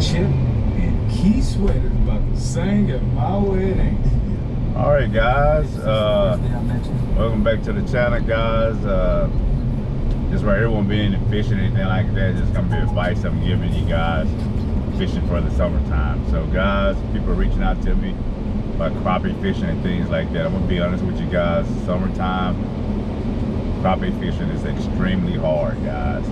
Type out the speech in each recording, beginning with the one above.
Chip and Key Sweater's about to sing at my wedding. All right, guys. Welcome back to the channel, guys. This right here won't be any fishing or anything like that. Just gonna be advice I'm giving you guys fishing for the summertime. So, guys, people are reaching out to me about crappie fishing and things like that. I'm gonna be honest with you guys. Summertime crappie fishing is extremely hard, guys.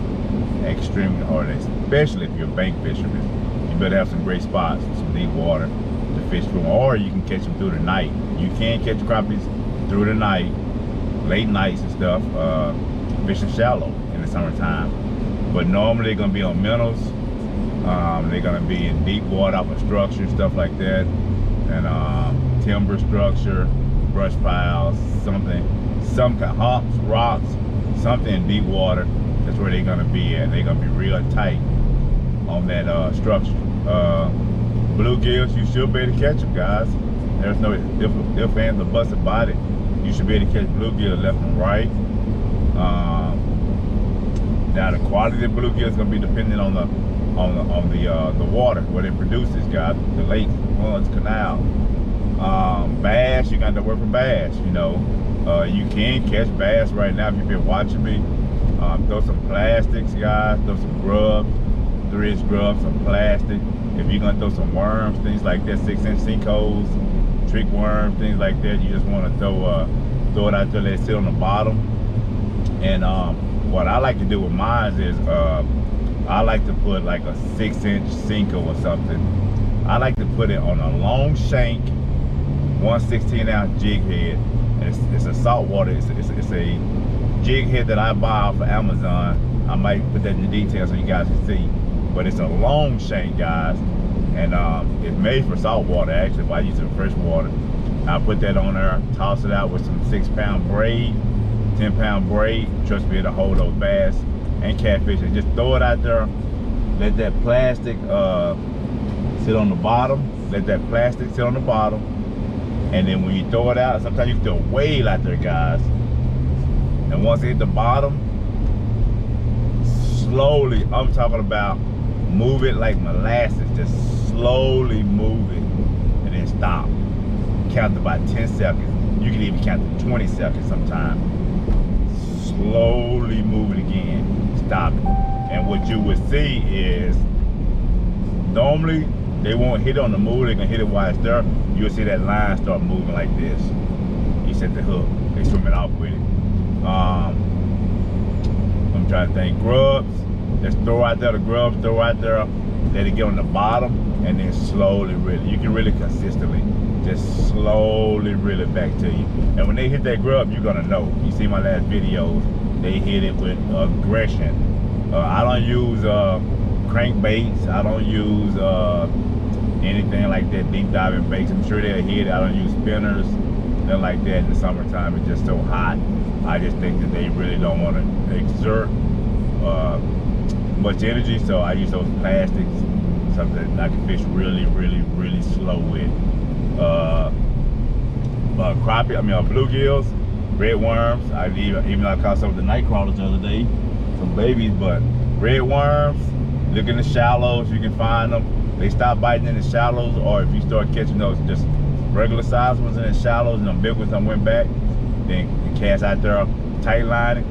Extremely hard, especially if you're a bank fisherman. You better have some great spots, some deep water to fish from, or you can catch them through the night. You can catch crappies through the night, late nights and stuff, fishing shallow in the summertime. But normally they're gonna be on minnows. They're gonna be in deep water off of structure, stuff like that, and timber structure, brush piles, some kind of humps, rocks, something in deep water. That's where they're gonna be at. They're gonna be real tight on that structure. Bluegills, you should be able to catch them, guys. There's no if ands or buts about it. You should be able to catch bluegill left and right. Now the quality of bluegill is gonna be dependent on the water where they produce this, guys. The lake, ponds, canal. Bass, you got to work for bass. You know, you can catch bass right now if you've been watching me. Throw some plastics, guys. Throw some grubs, 3-inch grubs, some plastic. If you're gonna throw some worms, things like that, 6-inch sinkholes, trick worms, things like that, you just want to throw it out there. Let it sit on the bottom. And what I like to do with mine is I like to put like a 6-inch Senko or something. I like to put it on a long shank, 1/16-ounce jig head. And it's a saltwater. It's a jig head that I buy off of Amazon. I might put that in the details so you guys can see. But it's a long shank, guys, and it's made for saltwater. Actually, if I use it for fresh water, I put that on there, toss it out with some 6-pound braid, 10-pound braid. Trust me, it'll hold those bass and catfish. And just throw it out there. Let that plastic sit on the bottom. Let that plastic sit on the bottom. And then when you throw it out, sometimes you can throw a whale out there, guys. And once it hit the bottom, slowly, I'm talking about move it like molasses. Just slowly move it and then stop. Count to about 10 seconds. You can even count to 20 seconds sometimes. Slowly move it again. Stop it. And what you would see is normally they won't hit it on the move. They're gonna hit it while it's there. You'll see that line start moving like this. You set the hook. They swimming off with it. I'm trying to think. Grubs. Just throw out there the grubs. Throw out there. Let it get on the bottom, and then slowly reel it. You can reel it consistently. Just slowly reel it back to you. And when they hit that grub, you're gonna know. You see my last videos. They hit it with aggression. I don't use crankbaits. I don't use anything like that, deep diving baits. I'm sure they'll hit it. I don't use spinners. Nothing like that in the summertime. It's just so hot. I just think that they really don't want to exert much energy, so I use those plastics, something I can fish really, really, really slow with. Crappie, bluegills, red worms. Even I caught some of the night crawlers the other day, some babies. But red worms, look in the shallows, you can find them. They stop biting in the shallows, or if you start catching those just regular size ones in the shallows and them big ones that went back, then you cast out there, tight line it,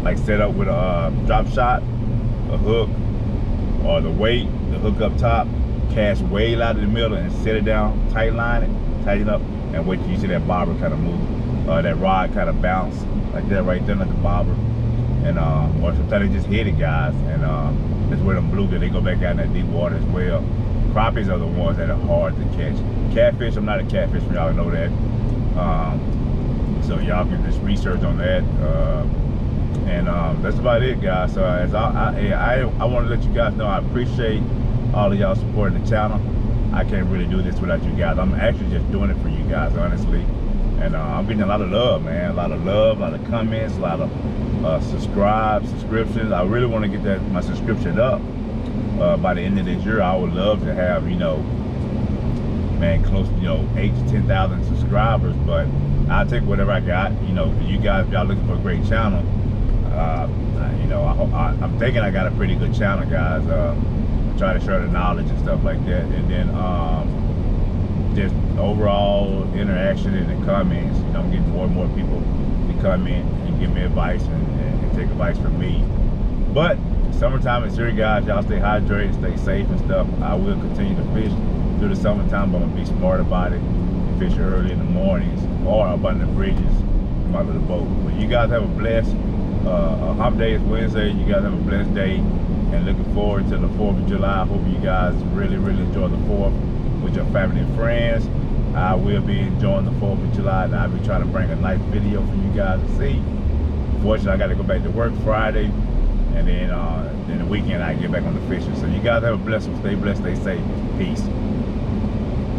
like set up with a drop shot, a hook, or the weight, the hook up top, cast way out of the middle and set it down, tight line it, tighten up, and wait till you see that bobber kind of move, that rod kind of bounce like that right there, like the bobber. And or sometimes they just hit it, guys, and that's where them bluegill, they go back out in that deep water as well. Crappies are the ones that are hard to catch. Catfish, I'm not a catfish, y'all know that. So y'all can just research on that. And that's about it, guys. So as I want to let you guys know I appreciate all of y'all supporting the channel. I can't really do this without you guys. I'm actually just doing it for you guys, honestly. And I'm getting a lot of love, man. A lot of love, a lot of comments, a lot of subscriptions. I really want to get my subscription up by the end of this year. I would love to have, you know, man, close to 8 to 10,000 subscribers. But I'll take whatever I got. You know, for you guys, if y'all looking for a great channel, you know, I'm thinking I got a pretty good channel, guys. try to share the knowledge and stuff like that. And then just overall interaction in the comments. You know, I'm getting more and more people to come in and give me advice and take advice from me. But summertime is here, guys. Y'all stay hydrated, stay safe and stuff. I will continue to fish through the summertime, but I'm gonna be smart about it. Fish early in the mornings or up on the bridges, come out of the boat. But you guys have a blessed hump day is Wednesday. You guys have a blessed day, and looking forward to the 4th of July. I hope you guys really enjoy the 4th with your family and friends. I will be enjoying the 4th of July, and I'll be trying to bring a nice video for you guys to see. Fortunately, I got to go back to work Friday, and then the weekend I get back on the fishing. So you guys have a blessed one. Stay blessed, stay safe. Peace.